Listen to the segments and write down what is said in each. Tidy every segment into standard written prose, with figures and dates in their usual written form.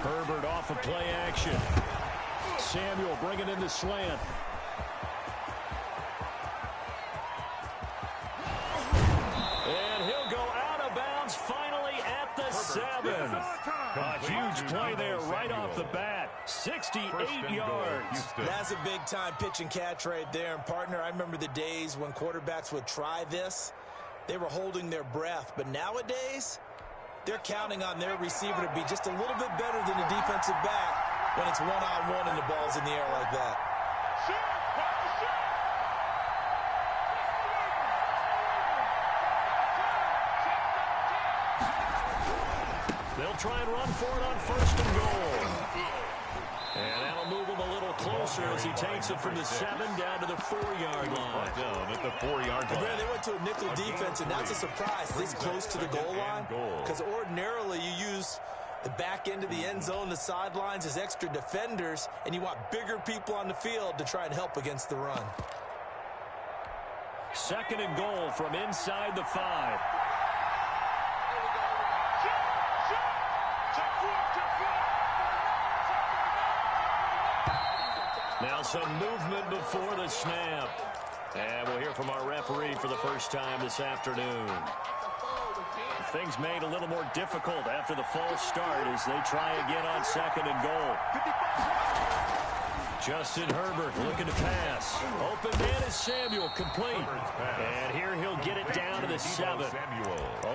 Herbert off of play action. Samuel bringing in the slant. And he'll go out of bounds finally at the 7. A huge play there right off the bat. 68 yards. That's a big-time pitch and catch right there. And, partner, I remember the days when quarterbacks would try this. They were holding their breath. But nowadays, they're counting on their receiver to be just a little bit better than the defensive back when it's one-on-one and the ball's in the air like that. They'll try and run for it on 1st and goal. And that'll move him a little closer as he takes it from the 7 down to the 4-yard line. Down at the 4-yard line. They went to a nickel defense, and that's a surprise this close to the goal line. Because ordinarily you use the back end of the end zone, the sidelines as extra defenders, and you want bigger people on the field to try and help against the run. 2nd and goal from inside the 5. Now some movement before the snap. And we'll hear from our referee for the first time this afternoon. Things made a little more difficult after the false start as they try again on 2nd and goal. Justin Herbert looking to pass. Open man is Samuel, complete. And here he'll get it down to the 7.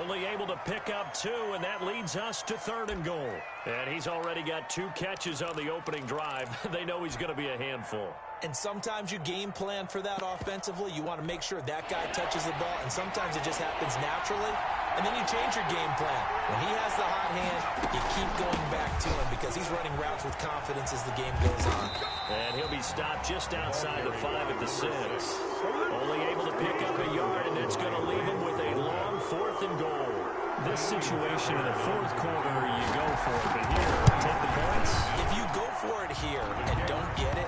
Only able to pick up 2, and that leads us to 3rd and goal. And he's already got 2 catches on the opening drive. They know he's going to be a handful. And sometimes you game plan for that offensively. You want to make sure that guy touches the ball, and sometimes it just happens naturally. And then you change your game plan. When he has the hot hand, you keep going back to him because he's running routes with confidence as the game goes on. And he'll be stopped just outside the 5 at the 6. Only able to pick up a yard, and that's going to leave him with a long 4th and goal. This situation in the 4th quarter, you go for it. But here, take the points. If you go for it here and don't get it,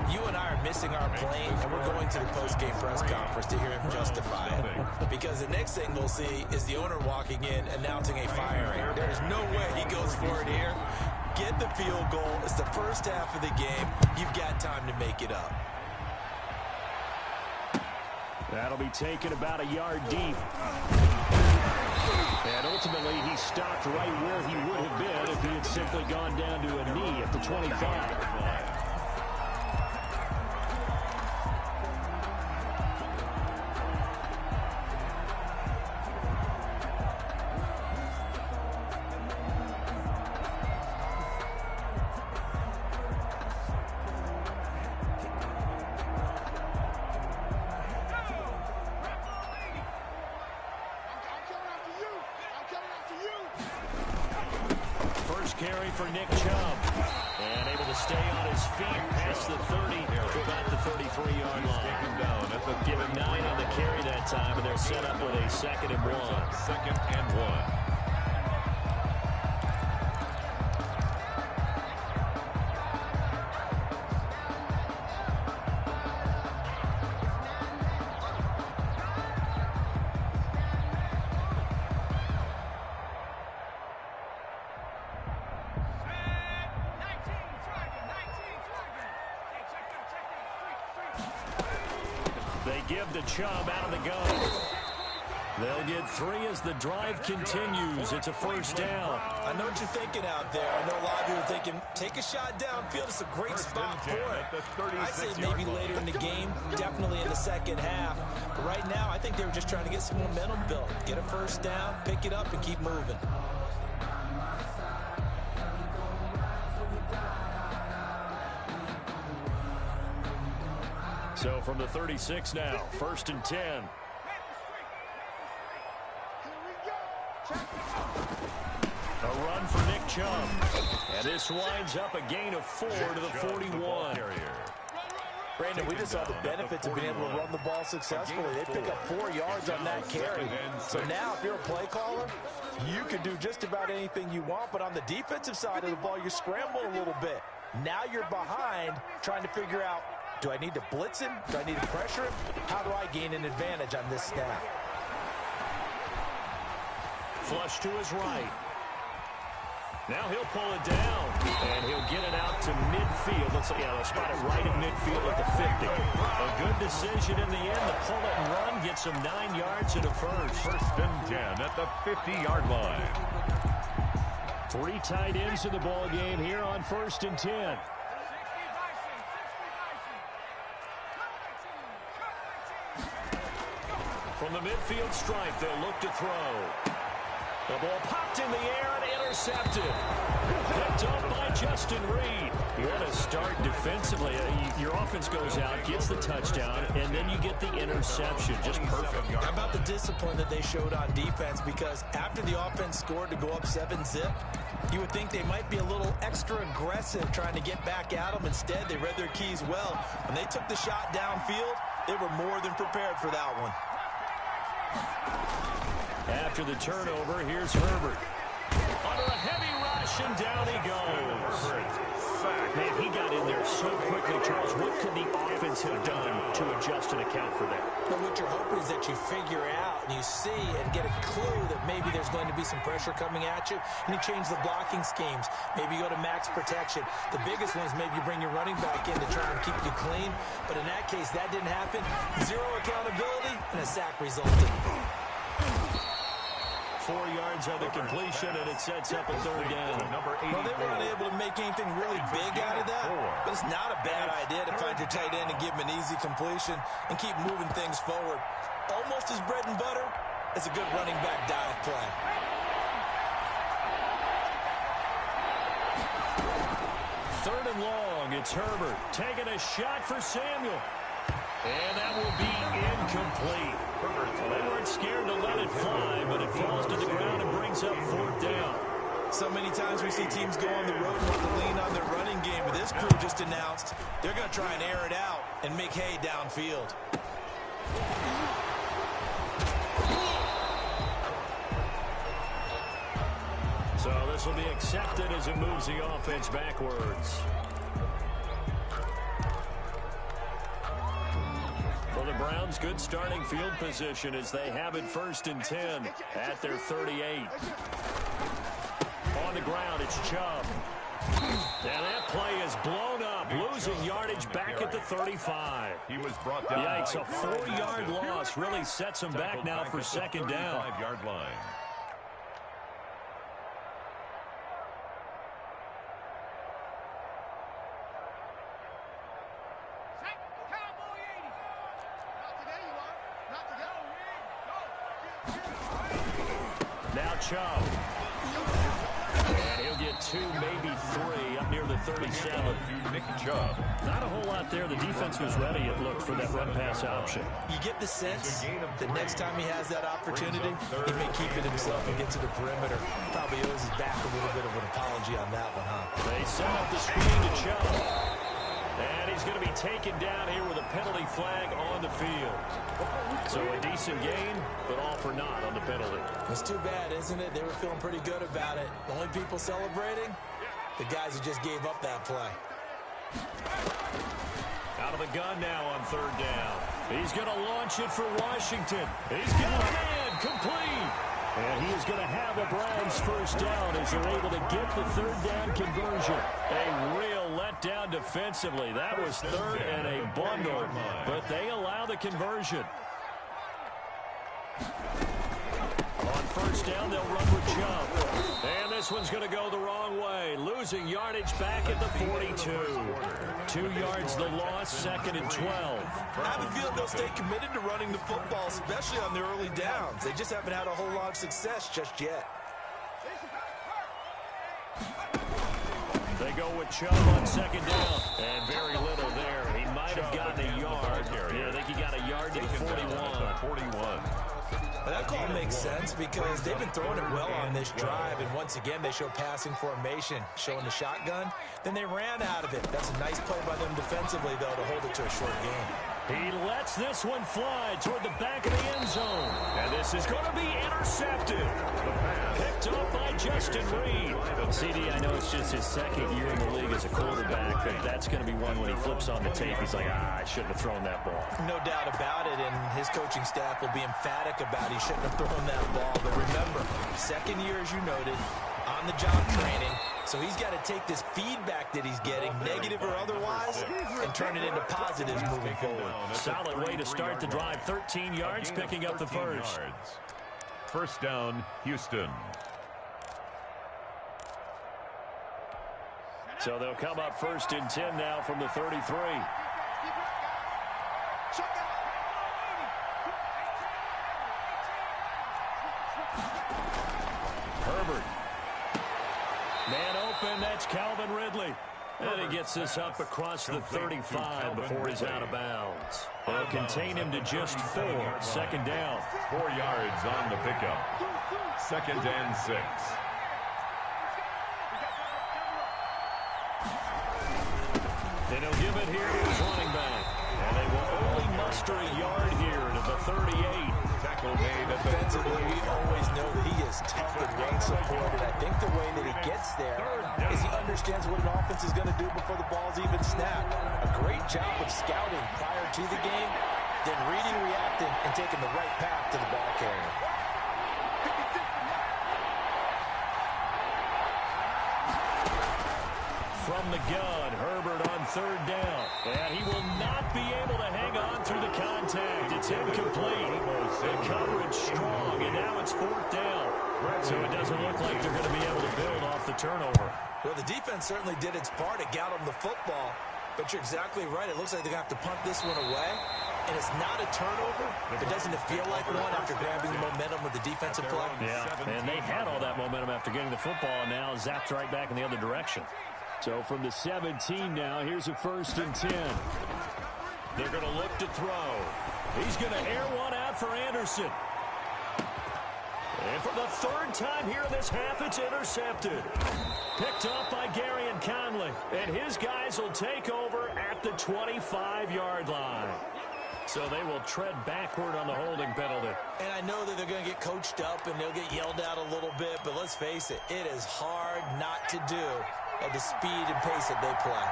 you and I are missing our plane, and we're going to the post-game press conference to hear him justify it. Because the next thing we'll see is the owner walking in announcing a firing. There's no way he goes for it here. Get the field goal. It's the first half of the game. You've got time to make it up. That'll be taken about a yard deep. And ultimately, he stopped right where he would have been if he had simply gone down to a knee at the 25. Carry for Nick Chubb. And able to stay on his feet past the 30 to about the 33-yard line. Give him 9 on the carry that time, and they're set up with a 2nd and 1. 2nd and 1. They give to Chubb out of the gun. They'll get 3 as the drive continues. It's a 1st down. I know what you're thinking out there. I know a lot of you are thinking, take a shot downfield. It's a great spot for it. I'd say maybe later in the game, definitely in the 2nd half. But right now, I think they were just trying to get some momentum built. Get a 1st down, pick it up, and keep moving. So from the 36 now, 1st and 10. A run for Nick Chubb. And this winds up a gain of 4 to the 41. Brandon, we just saw the benefits of being able to run the ball successfully. They pick up 4 yards on that carry. So now if you're a play caller, you can do just about anything you want. But on the defensive side of the ball, you scramble a little bit. Now you're behind trying to figure out, do I need to blitz him? Do I need to pressure him? How do I gain an advantage on this snap? Flush to his right. Now he'll pull it down, and he'll get it out to midfield. Let's spot it right at midfield at the 50. A good decision in the end to pull it and run, gets him 9 yards and a first. First and 10 at the 50-yard line. 3 tight ends in the ball game here on 1st and 10. From the midfield stripe, they'll look to throw. The ball popped in the air and intercepted. Picked up by Justin Reed. What a start defensively. Your offense goes out, gets the touchdown, and then you get the interception. Just perfect. How about the discipline that they showed on defense? Because after the offense scored to go up 7-zip, you would think they might be a little extra aggressive trying to get back at them. Instead, they read their keys well. When they took the shot downfield, they were more than prepared for that one. After the turnover, here's Herbert. Under a heavy rush, and down he goes. Man, he got in there so quickly, Charles. What could the offense have done to adjust and account for that? But what you're hoping is that you figure out and you see and get a clue that maybe there's going to be some pressure coming at you, and you change the blocking schemes. Maybe you go to max protection. The biggest one is maybe you bring your running back in to try and keep you clean. But in that case, that didn't happen. 0 accountability, and a sack resulted. 4 yards on the completion, and it sets up a 3rd down. Well, they weren't able to make anything really big out of that, but it's not a bad idea to find your tight end and give him an easy completion and keep moving things forward. Almost as bread and butter as a good running back dive play. Third and long, it's Herbert taking a shot for Samuel. And that will be incomplete. They weren't scared to let it fly, but it falls to the ground and brings up 4th down. So many times we see teams go on the road and want to lean on their running game, but this crew just announced they're going to try and air it out and make hay downfield. So this will be accepted as it moves the offense backwards. For the Browns, good starting field position as they have it 1st and 10 at their 38. On the ground, it's Chubb. And that play is blown up, losing yardage back at the 35. He was brought down. Yikes, a 4-yard loss really sets him back now for 2nd down. 5-yard line. Now Chubb. And he'll get 2, maybe 3 up near the 37. Nick Chubb. Not a whole lot there. The defense was ready, it looked, for that run-pass option. You get the sense that next time he has that opportunity, he may keep it himself and get to the perimeter. Probably owes his back a little bit of an apology on that one, huh? They set up the screen to Chubb. And he's going to be taken down here with a penalty flag on the field. So a decent gain, but all for naught on the penalty. It's too bad, isn't it? They were feeling pretty good about it. The only people celebrating, the guys who just gave up that play. Out of the gun now on 3rd down. He's going to launch it for Washington. He's got a man complete. And he is going to have a Browns 1st down as they're able to get the 3rd down conversion. A real letdown defensively. That was 3rd and a bundle, but they allow the conversion. On 1st down, they'll run with Chubb. And this one's going to go the wrong way. Losing yardage back at the 42. 2 yards the loss, 2nd and 12. I have a feeling they'll stay committed to running the football, especially on the early downs. They just haven't had a whole lot of success just yet. They go with Chubb on 2nd down. And very little there. He might have gotten a yard. Yeah, I think he got a yard to the 41. Well, that call makes sense because they've been throwing it well on this drive, and once again they show passing formation, showing the shotgun. Then they ran out of it. That's a nice play by them defensively, though, to hold it to a short game. He lets this one fly toward the back of the end zone. And this is going to be intercepted. Picked up by Justin Reed. CD, I know it's just his 2nd year in the league as a quarterback, but that's going to be one when he flips on the tape. He's like, I shouldn't have thrown that ball. No doubt about it, and his coaching staff will be emphatic about he shouldn't have thrown that ball. But remember, 2nd year, as you noted, on-the-job training, So he's got to take this feedback that he's getting, negative or otherwise, and turn it into positives moving forward. Solid way to start the drive. 13 yards, picking up the first. First down, Houston. So they'll come up 1st and 10 now from the 33. Herbert. Man open, that's Calvin Ridley. And he gets this up across the 35 before he's out of bounds. They'll contain him to just 4. Second down. 4 yards on the pickup. 2nd and 6. And he'll give it here to his running back. And they will only muster a yard here to the 38. Tackle made at the Defensively, we always know that he is tough and run supported. I think the way that he gets there is he understands what an offense is going to do before the ball's even snapped. A great job of scouting prior to the game, then reading, reacting, and taking the right path to the ball carrier. From the gun, Herbert on 3rd down. And he will not be able to hang on through the contact. It's incomplete. The coverage strong, and now it's 4th down. So it doesn't look like they're going to be able to build off the turnover. Well, the defense certainly did its part. It got them the football. But you're exactly right. It looks like they're going to have to punt this one away. And it's not a turnover. But doesn't it feel like one after grabbing the momentum with the defensive play? Yeah, and they had all that momentum after getting the football, and now zapped right back in the other direction. So from the 17 now, here's a 1st and 10. They're going to look to throw. He's going to air one out for Anderson. And for the 3rd time here in this half, it's intercepted. Picked up by Gary and Conley. And his guys will take over at the 25-yard line. So they will tread backward on the holding penalty. And I know that they're going to get coached up and they'll get yelled at a little bit, but let's face it, it is hard not to do at the speed and pace that they play.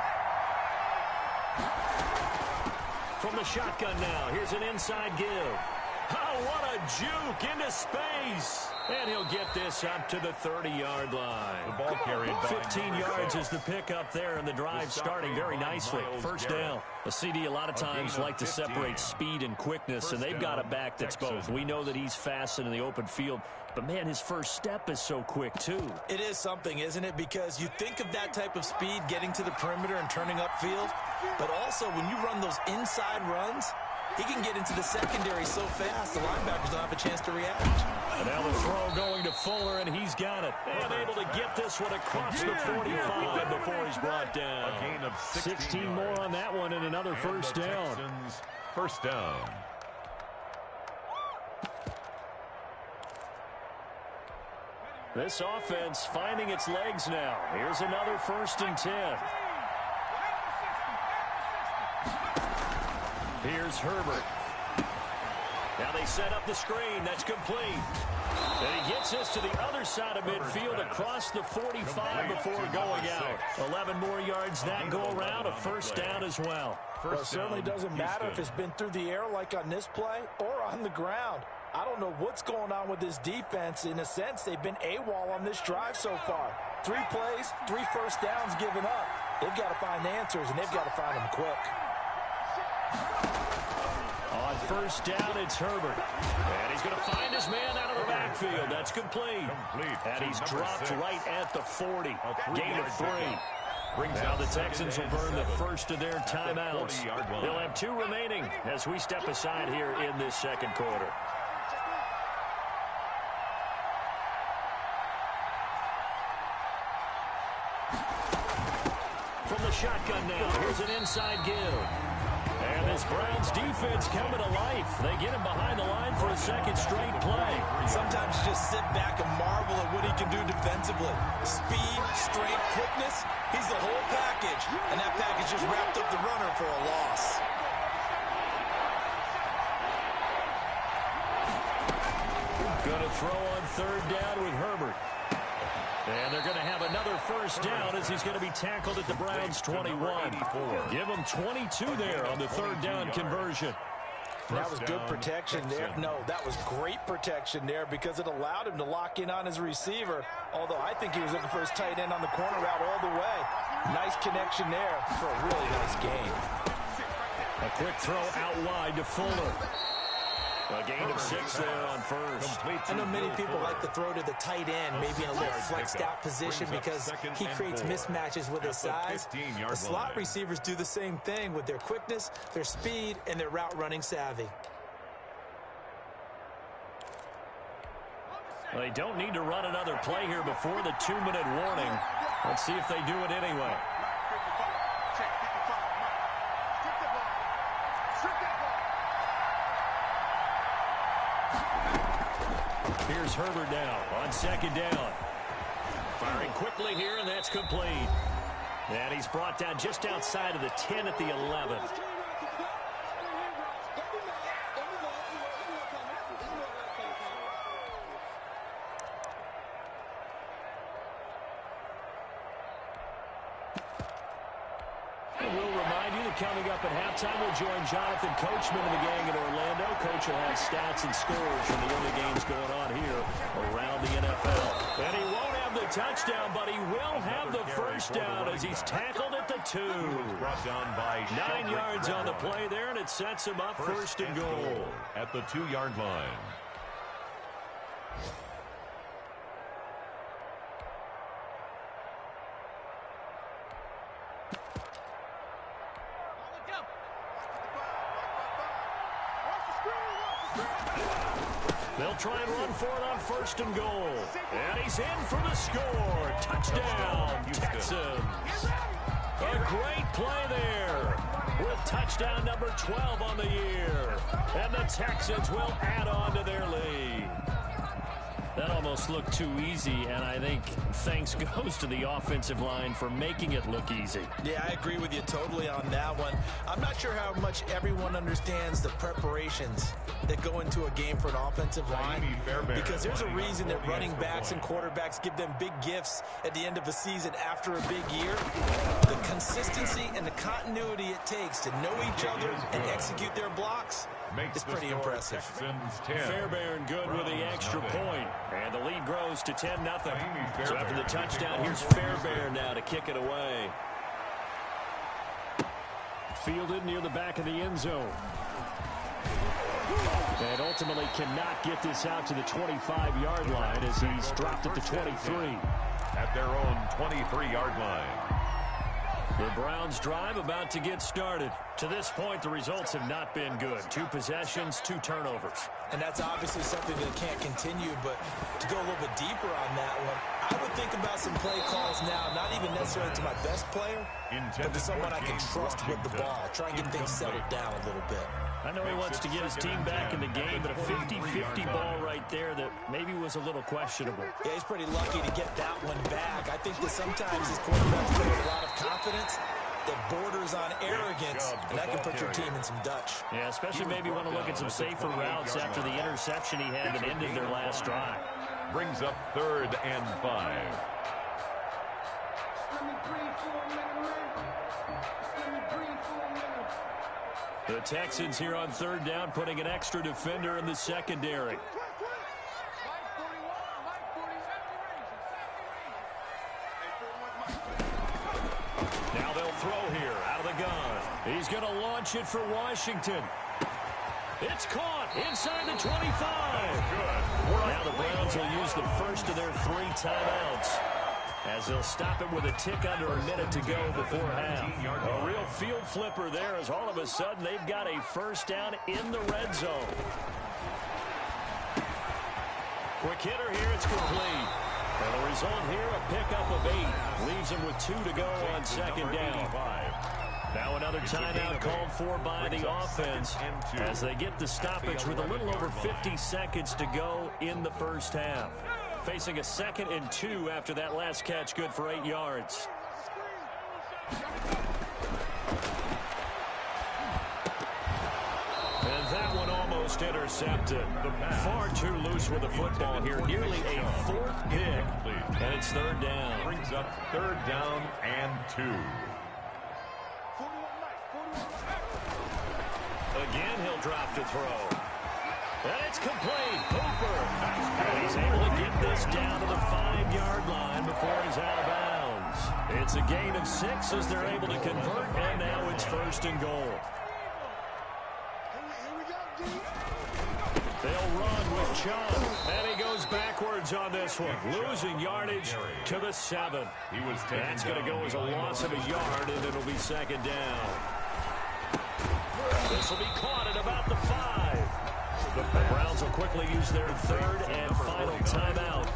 From the shotgun now, here's an inside give. Oh, what a juke into space. And he'll get this up to the 30-yard line. The ball carried by 15 yards is the pickup there, and the drive starting very nicely. First down. A CD a lot of times like to separate speed and quickness, and they've got a back that's both. We know that he's fast and in the open field, but, man, his first step is so quick, too. It is something, isn't it? Because you think of that type of speed getting to the perimeter and turning upfield, but also when you run those inside runs, he can get into the secondary so fast, the linebackers don't have a chance to react. And now the throw going to Fuller, and he's got it. And able to get this one across the 45 before he's brought down. A gain of 16 more on that one, and another first down. Texans, first down. This offense finding its legs now. Here's another 1st and 10. Here's Herbert. Now they set up the screen. That's complete. And he gets this to the other side of midfield across the 45 before going out. 11 more yards that go around. A first down as well. Well, it certainly doesn't matter if it's been through the air like on this play or on the ground. I don't know what's going on with this defense. In a sense, they've been AWOL on this drive so far. 3 plays, 3 first downs given up. They've got to find answers, and they've got to find them quick. On first down, it's Herbert. And he's going to find his man out of the backfield. That's complete. And he's dropped right at the 40. Gain of 3. Now the Texans will burn the first of their timeouts. They'll have 2 remaining as we step aside here in this second quarter. From the shotgun now, here's an inside give. And this Browns defense coming to life. They get him behind the line for a second straight play. Sometimes you just sit back and marvel at what he can do defensively. Speed, strength, quickness, he's the whole package. And that package just wrapped up the runner for a loss. Going to throw on third down with Herbert. And they're going to have another first down as he's going to be tackled at the Browns' 21. Give him 22 there on the third down conversion. And that was good protection there. No, that was great protection there because it allowed him to lock in on his receiver. Although I think he was looking for his tight end on the corner route all the way. Nice connection there for a really nice game. A quick throw out wide to Fuller. A gain of 6 there on first. I know many people like to throw to the tight end, maybe in a little flexed out position because he creates mismatches with his size. The slot receivers do the same thing with their quickness, their speed, and their route running savvy. Well, they don't need to run another play here before the 2-minute warning. Let's see if they do it anyway. Here's Herbert now on 2nd down. Firing quickly here, and that's complete. And he's brought down just outside of the 10 at the 11. Coming up at halftime, we'll join Jonathan Coachman and the gang in Orlando. Coach will have stats and scores from the early games going on here around the NFL. And he won't have the touchdown, but he will have the first down as he's tackled at the 2. 9 yards on the play there, and it sets him up first and goal at the 2-yard line. They'll try and run for it on 1st and goal. And he's in for the score. Touchdown, Texans. A great play there with touchdown number 12 on the year. And the Texans will add on to their lead. That almost looked too easy, and I think thanks goes to the offensive line for making it look easy. Yeah, I agree with you totally on that one. I'm not sure how much everyone understands the preparations that go into a game for an offensive line, because there's a reason that running backs and quarterbacks give them big gifts at the end of a season after a big year. The consistency and the continuity it takes to know each other and execute their blocks is pretty impressive. Fairbairn good with the extra point. And the lead grows to 10-0. So after the touchdown, here's Fairbairn now to kick it away. Fielded near the back of the end zone. And ultimately cannot get this out to the 25-yard line as he's dropped it to 23. At their own 23-yard line. The Browns drive about to get started. To this point, the results have not been good. 2 possessions, 2 turnovers. And that's obviously something that can't continue, but to go a little bit deeper on that one, I would think about some play calls now, not even necessarily to my best player, but to someone I can trust with the ball. Try and get things settled down a little bit. I know he wants to get his team back in the game, but a 50-50 ball right there that maybe was a little questionable. Yeah, he's pretty lucky to get that one back. I think that sometimes his quarterbacks play with a lot of confidence that borders on arrogance, and that can put your team in some Dutch. Yeah, especially maybe want to look at some safer routes after the interception he had that ended their last drive. Brings up 3rd and 5. The Texans here on 3rd down, putting an extra defender in the secondary. Now they'll throw here out of the gun. He's going to launch it for Washington. It's caught inside the 25. Now the Browns will use the first of their 3 timeouts, as they'll stop it with a tick under a minute to go before half. A real field flipper there, as all of a sudden they've got a first down in the red zone. Quick hitter here, it's complete. And the result here, a pickup of 8. Leaves them with 2 to go on 2nd down. Now another timeout called for by the offense as they get the stoppage with a little over 50 seconds to go in the first half. Facing a 2nd and 2 after that last catch, good for 8 yards. And that one almost intercepted. Far too loose with the football here. Nearly a 4th pick. And it's 3rd down. Brings up 3rd down and 2. Again, he'll drop to throw. And it's complete. Hooper. And he's able to get this down to the 5-yard line before he's out of bounds. It's a gain of 6 as they're able to convert, and now it's 1st and goal. They'll run with Chung, and he goes backwards on this one, losing yardage to the 7. That's going to go as a loss of a yard, and it'll be 2nd down. This will be caught at about the 5. The Browns will quickly use their 3rd and final timeout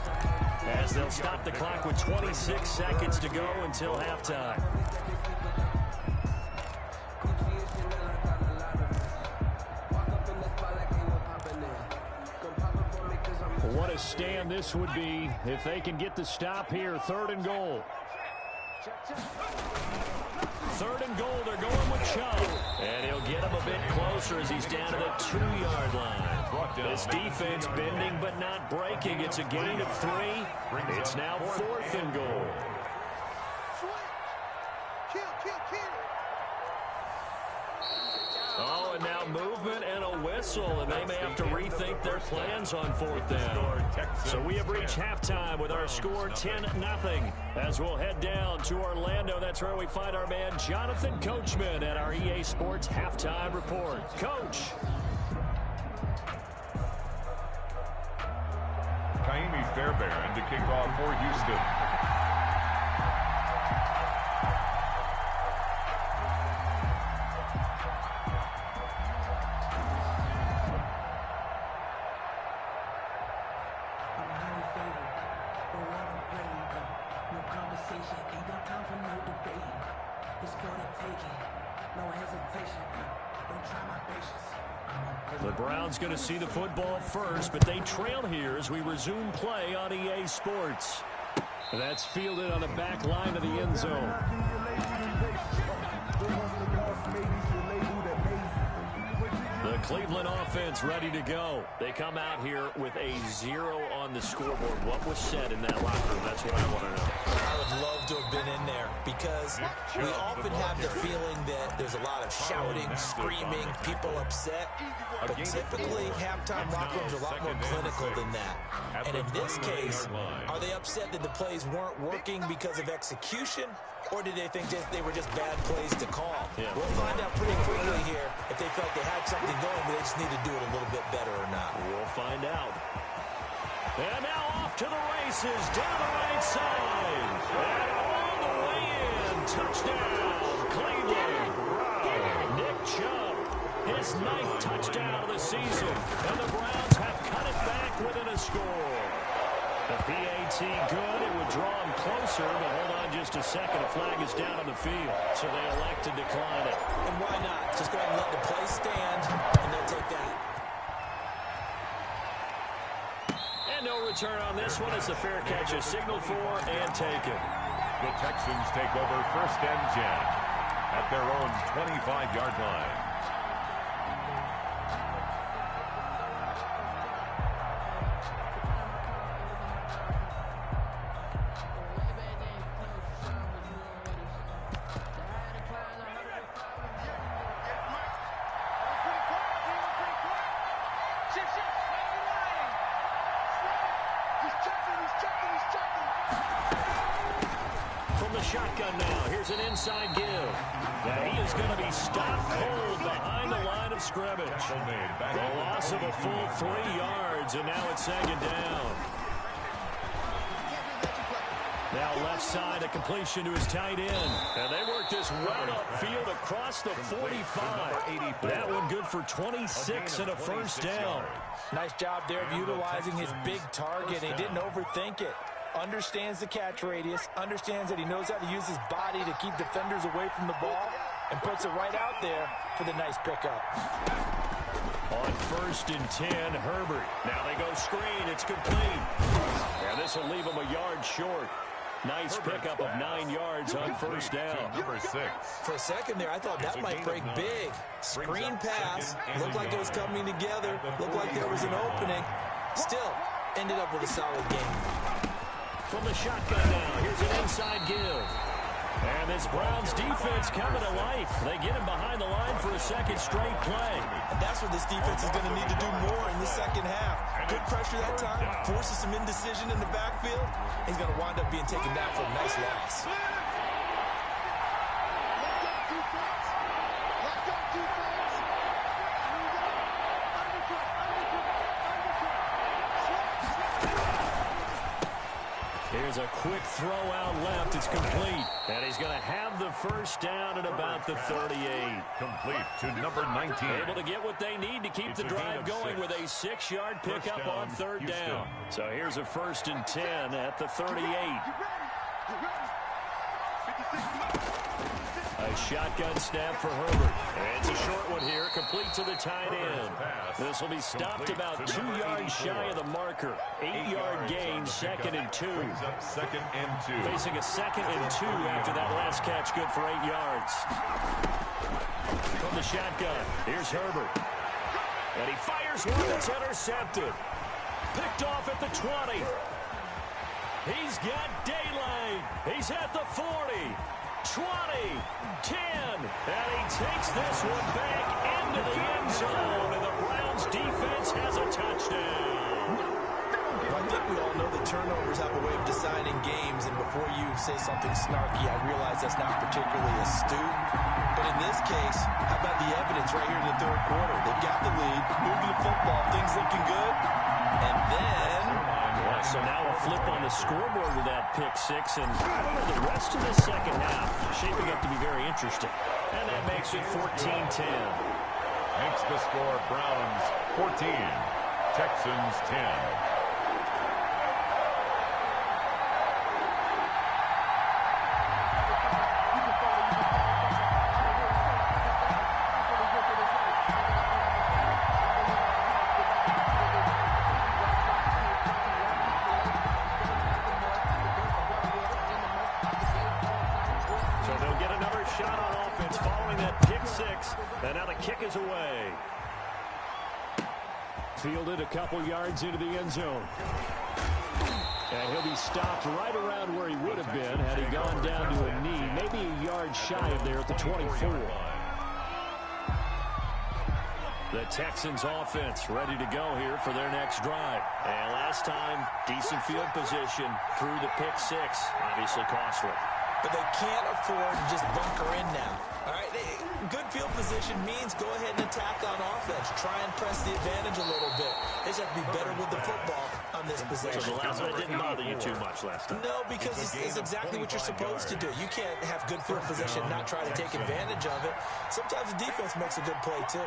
as they'll stop the clock with 26 seconds to go until halftime. What a stand this would be if they can get the stop here. 3rd and goal. 3rd and goal. They're going with Chung. And he'll get him a bit closer as he's down to the 2-yard line. This defense bending but not breaking. It's a gain of 3. It's now 4th and goal. Oh, and now movement and a whistle, and they may have to rethink their plans on 4th down. So we have reached halftime with our score 10-0. As we'll head down to Orlando, that's where we find our man Jonathan Coachman at our EA Sports Halftime Report. Coach. Kaimi Fairbairn to kick off for Houston. The Browns going to see the football first, but they trail here as we resume play on EA Sports. That's fielded on the back line of the end zone. The Cleveland offense ready to go. They come out here with a 0 on the scoreboard. What was said in that locker room? That's what I want to know. I would love to have been in there because we often have the feeling that there's a lot of shouting, screaming, people upset. But typically, halftime locker rooms are a lot more clinical than that. And in this case, are they upset that the plays weren't working because of execution? Or did they think they were just bad plays to call? Yeah. We'll find out pretty quickly here if they felt they had something going, but they just need to do it a little bit better or not. We'll find out. And now off to the races, down the right side. And all the way in. Touchdown, Cleveland. Nick Chubb, his 9th touchdown of the season. And the Browns have cut it back within a score. The PAT good. It would draw him closer, but hold on just a second. A flag is down on the field, so they elect to decline it. And why not? Just go ahead and let the play stand, and they'll take that. And no return on this one as the fair catch is signaled for and taken. The Texans take over 1st and 10 at their own 25-yard line. Shotgun now. Here's an inside give. Now he is going to be stopped cold behind the line of scrimmage. The loss of a full 3 yards, and now it's 2nd down. Now left side, a completion to his tight end. And they work this right upfield across the 45. That one good for 26 and a 1st down. Nice job there of utilizing his big target. He didn't overthink it. Understands the catch radius, understands that he knows how to use his body to keep defenders away from the ball, and puts it right out there for the nice pickup. On 1st and 10, Herbert. Now they go screen. It's complete. And this will leave him a yard short. Nice pickup of 9 yards on 1st down. Number 6. For a second there, I thought that might break big. Screen pass. Looked like it was coming together. Looked like there was an opening. Still, ended up with a solid game. From the shotgun now, here's an inside give. And this Browns defense coming to life. They get him behind the line for a second straight play. And that's what this defense is going to need to do more in the second half. Good pressure that time, forces some indecision in the backfield. He's going to wind up being taken down for a nice loss. Here's a quick throw out left. It's complete. And he's going to have the first down at about the 38. Complete to number 19. Able to get what they need to keep the drive going with a 6-yard pickup on third down. So here's a 1st and 10 at the 38. A shotgun snap for Herbert. And it's a short one here, complete to the tight end. This will be stopped about 2 yards shy of the marker. 8-yard gain, 2nd and 2. Second and 2. Facing a 2nd and 2 after that last catch, good for 8 yards. From the shotgun, here's Herbert. And he fires one that's intercepted. Picked off at the 20. He's got daylight. He's at the 40. 20, 10, and he takes this one back into the end zone, and the Browns defense has a touchdown. Well, I think we all know that turnovers have a way of deciding games, and before you say something snarky, I realize that's not particularly astute. But in this case, how about the evidence right here in the third quarter? They've got the lead, moving the football, things looking good, and then... So now a flip on the scoreboard with that pick six, and I don't know, the rest of the second half shaping up to be very interesting. And that makes it 14-10. Makes the score Browns 14, Texans 10. And now the kick is away. Fielded a couple yards into the end zone. And he'll be stopped right around where he would have been had he gone down to a knee. Maybe a yard shy of there at the 24. The Texans offense ready to go here for their next drive. And last time, decent field position through the pick six. Obviously costly. But they can't afford to just bunker in now. All right, good field position means go ahead and attack on offense. Try and press the advantage a little bit. They just have to be better with the football on this possession. So the last one didn't bother you too much last time? No, because it's exactly what you're supposed to do. You can't have good field position and not try to take advantage of it. Sometimes the defense makes a good play, too.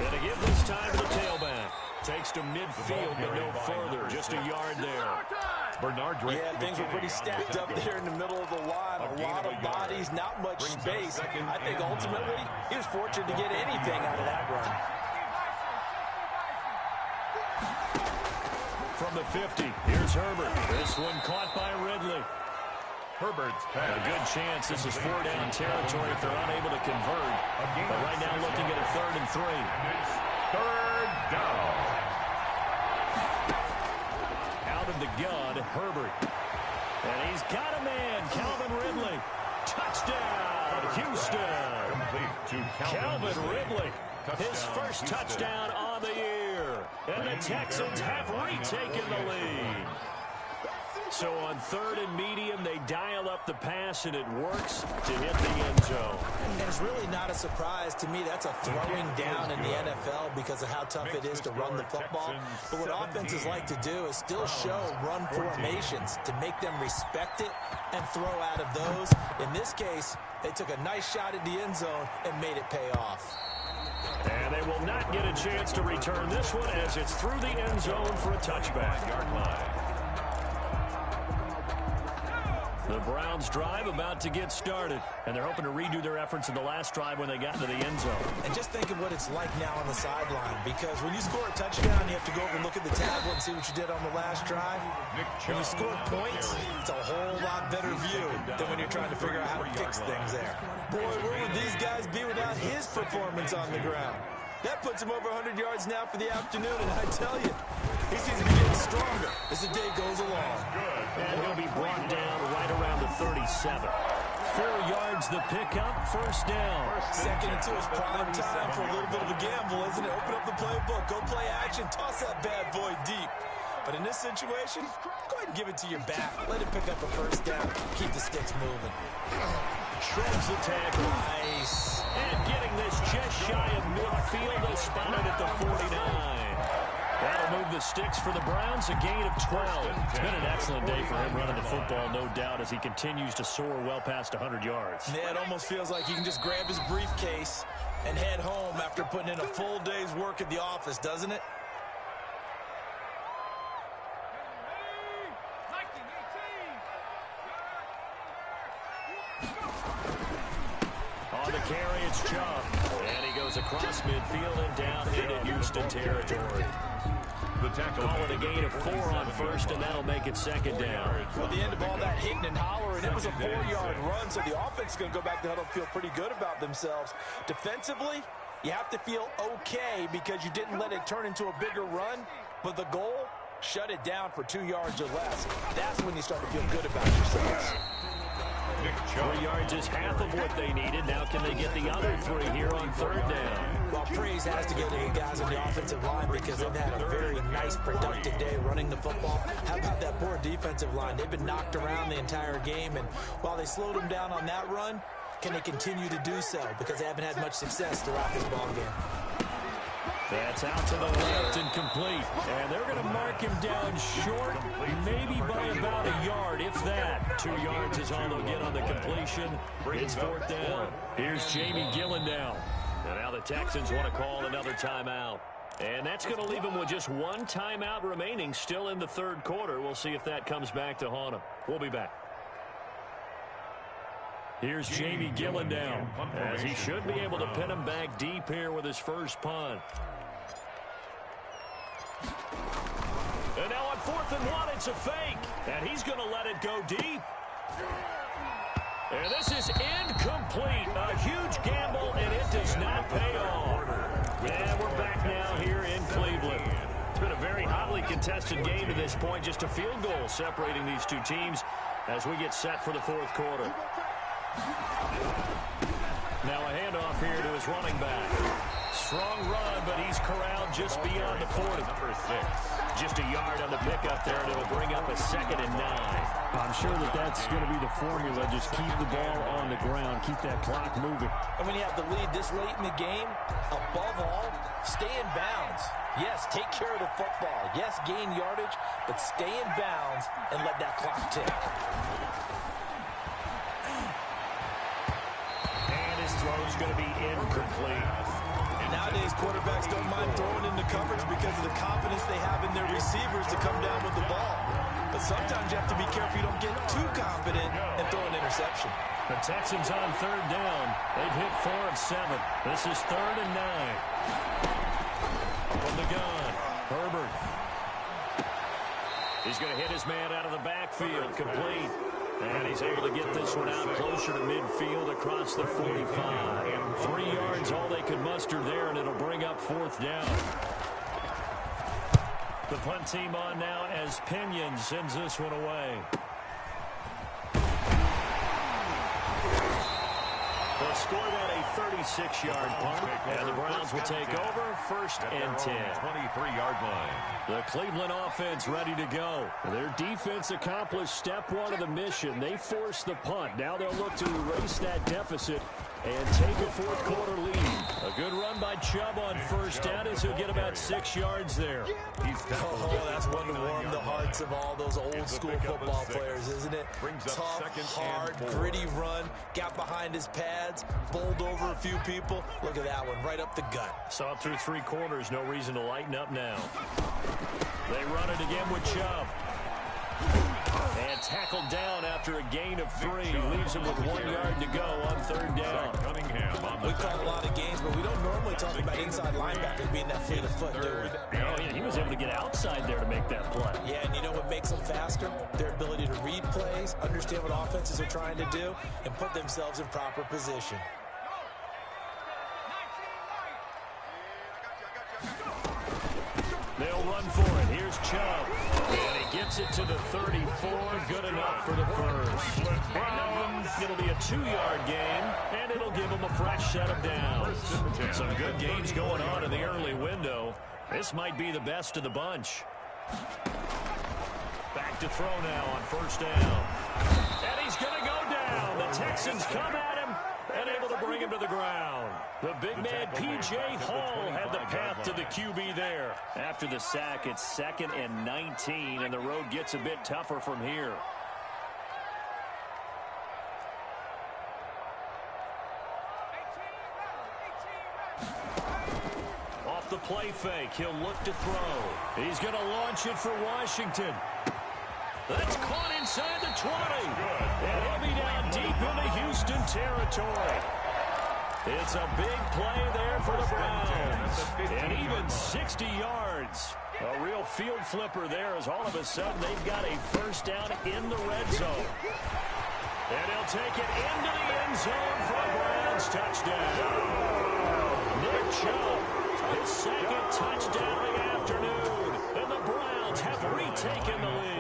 Gonna give this time to the tailback. Takes to midfield, but no further. Just a yard there. Yeah, things were pretty stacked up there in the middle of the line. A lot of bodies, not much space. I think ultimately he was fortunate to get anything out of that run. From the 50, here's Herbert. This one caught by Ridley. Herbert's pass. A good chance this is 4-down territory if they're unable to convert. But right now looking at a 3rd and 3. Third down. Out of the gun, Herbert. And he's got a man, Calvin Ridley. Touchdown, Houston. Complete to Calvin Ridley. His first touchdown on the year. And the Texans have retaken the lead. So on 3rd and medium, they dial up the pass, and it works to hit the end zone. And it's really not a surprise to me. That's a throwing down in the NFL because of how tough it is to run the football. But what offenses like to do is still show run formations to make them respect it and throw out of those. In this case, they took a nice shot at the end zone and made it pay off. And they will not get a chance to return this one as it's through the end zone for a touchback. Yard line. The Browns drive about to get started, and they're hoping to redo their efforts in the last drive when they got into the end zone. And just think of what it's like now on the sideline, because when you score a touchdown, you have to go over and look at the tablet and see what you did on the last drive. When you score points, it's a whole lot better view than when you're trying to figure out how to fix things there. Boy, where would these guys be without his performance on the ground? That puts him over 100 yards now for the afternoon, and I tell you, he seems to be getting stronger as the day goes along. And he'll be brought down right around the 37. 4 yards the pickup, first down. Second and 2 is prime time for a little bit of a gamble, isn't it? Open up the playbook, go play action, toss that bad boy deep. But in this situation, go ahead and give it to your back. Let it pick up a first down. Keep the sticks moving. Shreds the tackle. Nice. And getting this just shy of midfield is spotted at the 49. That'll move the sticks for the Browns, a gain of 12. It's been an excellent day for him running the football, no doubt, as he continues to soar well past 100 yards. Yeah, it almost feels like he can just grab his briefcase and head home after putting in a full day's work at the office, doesn't it? On the carry, it's Chubb. And he goes across midfield and down into Houston territory. Call it a gain of 4 on first, and that'll make it second down. Well, at the end of all that hitting and hollering, it was a 4-yard run, so the offense is going to go back to huddle and feel pretty good about themselves. Defensively, you have to feel okay because you didn't let it turn into a bigger run, but the goal, shut it down for 2 yards or less. That's when you start to feel good about yourselves. 3 yards is half of what they needed. Now can they get the other 3 here on third down? Well, praise has to go to the guys on the offensive line because they've had a very nice, productive day running the football. How about that poor defensive line? They've been knocked around the entire game, and while they slowed them down on that run, can they continue to do so? Because they haven't had much success throughout this ball game. That's out to the left and complete. And they're going to mark him down short, maybe by about a yard, if that. 2 yards is all they'll get on the completion. It's fourth down. Here's Jamie Gillen now. And now the Texans want to call another timeout. And that's going to leave them with just 1 timeout remaining still in the third quarter. We'll see if that comes back to haunt them. We'll be back. Here's Jamie Gillen now, as he should be able to pin him back deep here with his first punt. And now on 4th and 1, it's a fake. And he's going to let it go deep. And this is incomplete. A huge gamble, and it does not pay off. And we're back now here in Cleveland. It's been a very hotly contested game to this point. Just a field goal separating these two teams as we get set for the fourth quarter. Now a handoff here to his running back. Strong run, but he's corralled just beyond the 40. Number 6. Just a yard on the pickup there, and it'll bring up a 2nd and 9. I'm sure that's going to be the formula. Just keep the ball on the ground. Keep that clock moving. And when you have the lead this late in the game, above all, stay in bounds. Yes, take care of the football. Yes, gain yardage, but stay in bounds and let that clock tick. And his throw's going to be incomplete. Nowadays, quarterbacks don't mind throwing into coverage because of the confidence they have in their receivers to come down with the ball. But sometimes you have to be careful you don't get too confident and throw an interception. The Texans on third down. They've hit 4 of 7. This is 3rd and 9. From the gun, Herbert. He's going to hit his man out of the backfield, complete. And he's able to get this one out closer to midfield across the 45. 3 yards, all they can muster there, and it'll bring up 4th down. The punt team on now as Pinion sends this one away. They'll score that a 36-yard punt, and the Browns will take over 1st and 10. 23-yard line. The Cleveland offense ready to go. Their defense accomplished step 1 of the mission. They forced the punt. Now they'll look to erase that deficit and take a fourth quarter lead. A good run by Chubb on first down as he'll get about 6 yards there. Oh, that's one to warm the hearts of all those old school football players, isn't it? Tough, hard, gritty run, got behind his pads, bowled over a few people. Look at that one, right up the gut. Saw it through 3 quarters, no reason to lighten up now. They run it again with Chubb. And tackled down after a gain of 3. Leaves him with 1 yard to go on third down. We call a lot of games, but we don't normally talk about inside linebackers being that fleet of foot, do we? Oh, yeah, he was able to get outside there to make that play. Yeah, and you know what makes them faster? Their ability to read plays, understand what offenses are trying to do, and put themselves in proper position. Gets it to the 34. Good enough for the first. Browns, it'll be a 2-yard gain, and it'll give them a fresh set of downs. Some good games going on in the early window. This might be the best of the bunch. Back to throw now on first down. And he's going to go down. The Texans come at him and able to bring him to the ground. The big man, P.J. Hall, had the path to the QB there. After the sack, it's 2nd and 19, and the road gets a bit tougher from here. Off the play fake, he'll look to throw. He's going to launch it for Washington. That's caught inside the 20. And he'll be down deep into Houston territory. It's a big play there for the Browns. And even 60 yards. A real field flipper there as all of a sudden they've got a first down in the red zone. And he'll take it into the end zone for a Browns touchdown. Nick Chubb, his 2nd touchdown of the afternoon. And the Browns have retaken the lead.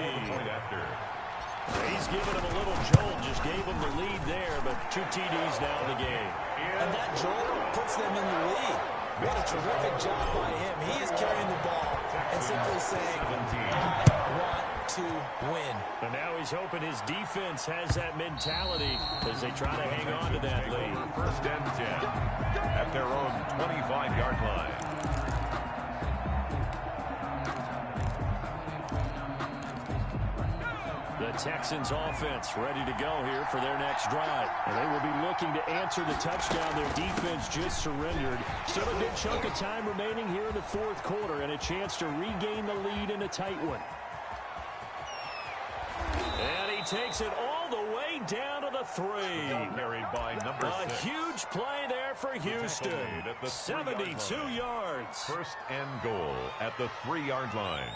He's giving him a little jolt, just gave him the lead there, but 2 TDs now in the game. And that jolt puts them in the lead. What a terrific job by him. He is carrying the ball and simply saying, I want to win. And now he's hoping his defense has that mentality as they try to hang on to that lead. First and 10 at their own 25-yard line. The Texans offense ready to go here for their next drive. And they will be looking to answer the touchdown their defense just surrendered. Still a good chunk of time remaining here in the 4th quarter and a chance to regain the lead in a tight one. And he takes it all the way down to the 3. Carried by number 6. A huge play there for Houston. 72 yards. First and goal at the 3-yard line.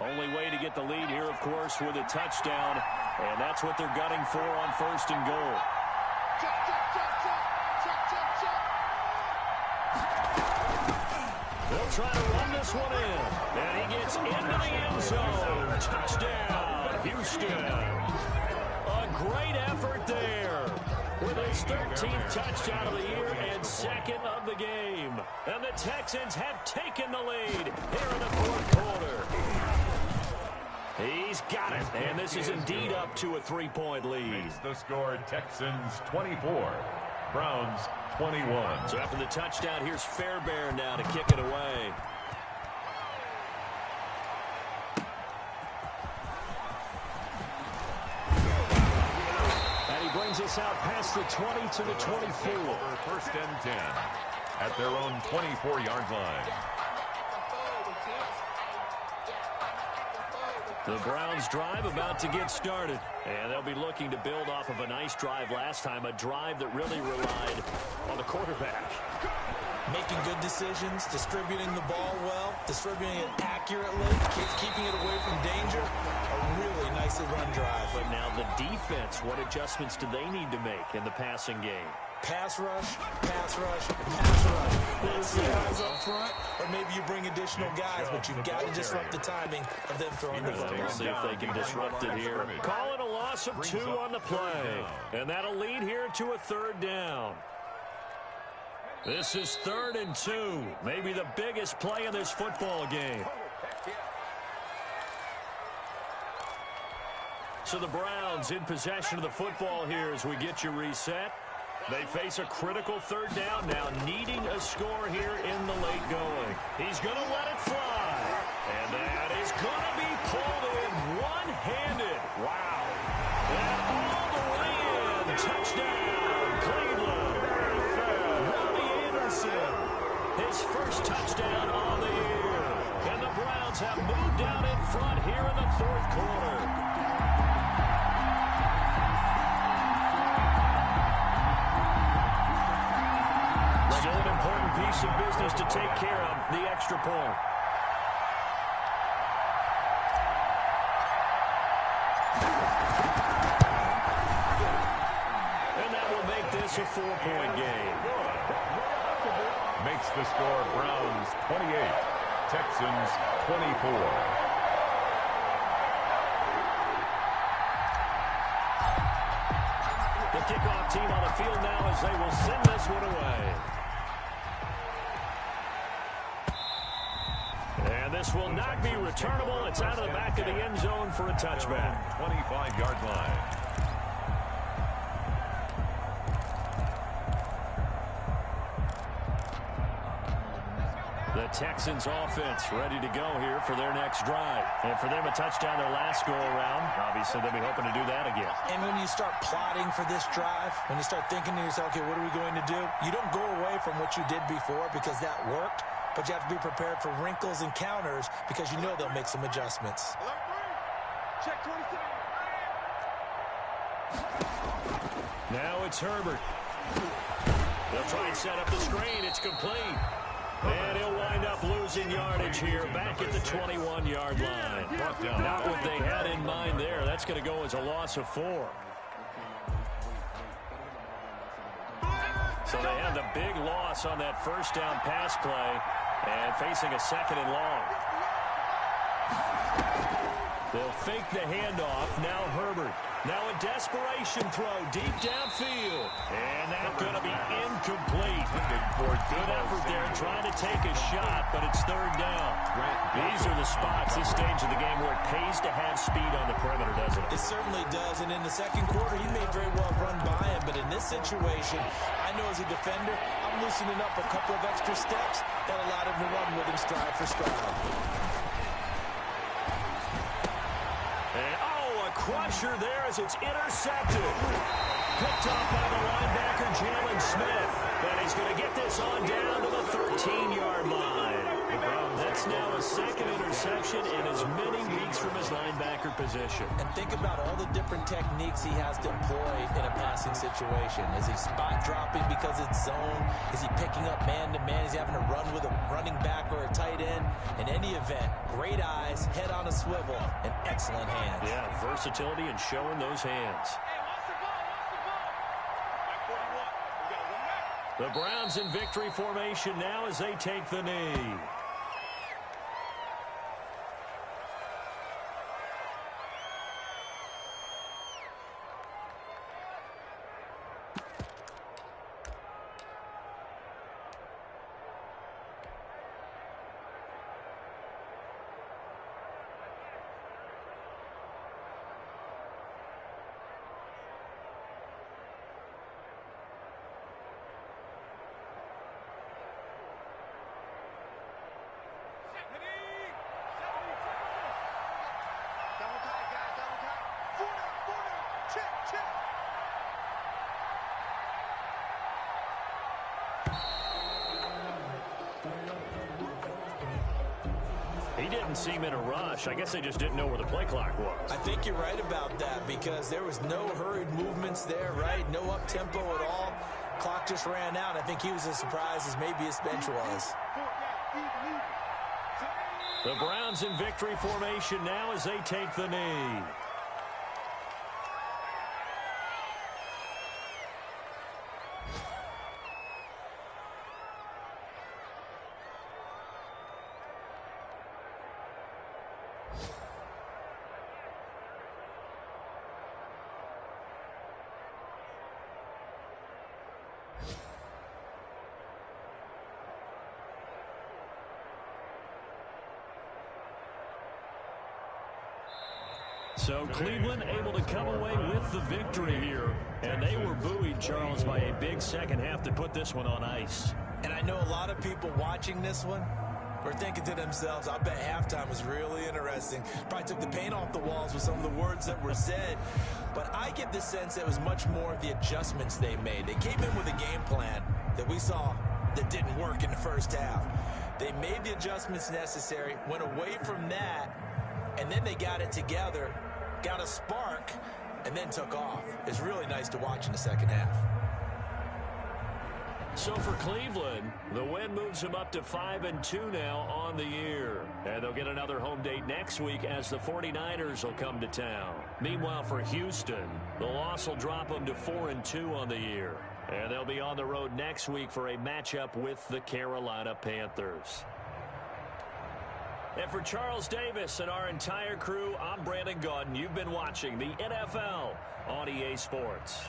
Only way to get the lead here, of course, with a touchdown. And that's what they're gunning for on first and goal. They'll try to run this one in. And he gets into the end zone. Touchdown, Houston. A great effort there with his 13th touchdown of the year and 2nd of the game. And the Texans have taken the lead here in the 4th quarter. He's got it, and this is indeed up to a 3-point lead. Makes the score Texans 24, Browns 21. So after the touchdown, here's Fairbairn now to kick it away. And he brings us out past the 20 to the 24. First and 10 at their own 24-yard line. The Browns drive about to get started. And they'll be looking to build off of a nice drive last time, a drive that really relied on the quarterback. Making good decisions, distributing the ball well, distributing it accurately, keeping it away from danger. A really nicely run drive. But now the defense, what adjustments do they need to make in the passing game? Pass rush, pass rush, pass rush. There's the guys up front, or maybe you bring additional guys, but you've got to disrupt the timing of them throwing the football. We'll see if they can disrupt it here. Call it a loss of 2 on the play. And that'll lead here to a 3rd down. This is 3rd and 2. Maybe the biggest play in this football game. So the Browns in possession of the football here as we get you reset. They face a critical 3rd down now, needing a score here in the late going. He's going to let it fly. And that is going to be pulled in one-handed. Wow. And all the way in. Touchdown, Cleveland. Robbie Anderson. His first touchdown on the year. And the Browns have moved out in front here in the 4th quarter. Still an important piece of business to take care of, the extra point. And that will make this a 4-point game. makes the score Browns 28, Texans 24. The kickoff team on the field now as they will send this one away. And this will not be returnable. It's out of the back of the end zone for a touchback. 25-yard line. The Texans offense ready to go here for their next drive. And for them, a touchdown their last go-around. Obviously, they'll be hoping to do that again. And when you start plotting for this drive, when you start thinking to yourself, okay, what are we going to do? You don't go away from what you did before because that worked, but you have to be prepared for wrinkles and counters because you know they'll make some adjustments. Check 23. Now it's Herbert. They'll try and set up the screen. It's complete. And he'll wind up losing yardage here back at the 21-yard line. Not what they had in mind there. That's going to go as a loss of 4. So they had the big loss on that first down pass play and facing a 2nd and long. They'll fake the handoff. Now Herbert. Now a desperation throw deep downfield. And that's going to be incomplete. Good effort there trying to take a shot, but it's 3rd down. These are the spots, this stage of the game, where it pays to have speed on the perimeter, doesn't it? It certainly does, and in the second quarter, he may very well run by him, but in this situation, I know as a defender, I'm loosening up a couple of extra steps that allowed him to run with him stride for stride. Crusher there as it's intercepted. Picked up by the linebacker, Jalen Smith. And he's going to get this on down to the 13-yard line. That's now a 2nd interception in as many weeks from his linebacker position. And think about all the different techniques he has to employ in a passing situation. Is he spot dropping because it's zone? Is he picking up man-to-man? Is he having to run with a running back or a tight end? In any event, great eyes, head on a swivel, and excellent hands. Yeah, versatility and showing those hands. The Browns in victory formation now as they take the knee. He didn't seem in a rush. I guess they just didn't know where the play clock was. I think you're right about that because there was no hurried movements there, right? No up-tempo at all. Clock just ran out. I think he was as surprised as maybe his bench was. The Browns in victory formation now as they take the knee. So Cleveland able to come away with the victory here. And they were buoyed, Charles, by a big second half to put this one on ice. And I know a lot of people watching this one were thinking to themselves, I bet halftime was really interesting. Probably took the paint off the walls with some of the words that were said. But I get the sense that it was much more the adjustments they made. They came in with a game plan that we saw that didn't work in the first half. They made the adjustments necessary, went away from that, and then they got it together, got a spark, and then took off. It's really nice to watch in the second half. So for Cleveland, the win moves them up to 5-2 now on the year. And they'll get another home date next week as the 49ers will come to town. Meanwhile, for Houston, the loss will drop them to 4-2 on the year. And they'll be on the road next week for a matchup with the Carolina Panthers. And for Charles Davis and our entire crew, I'm Brandon Gaudin. You've been watching the NFL on EA Sports.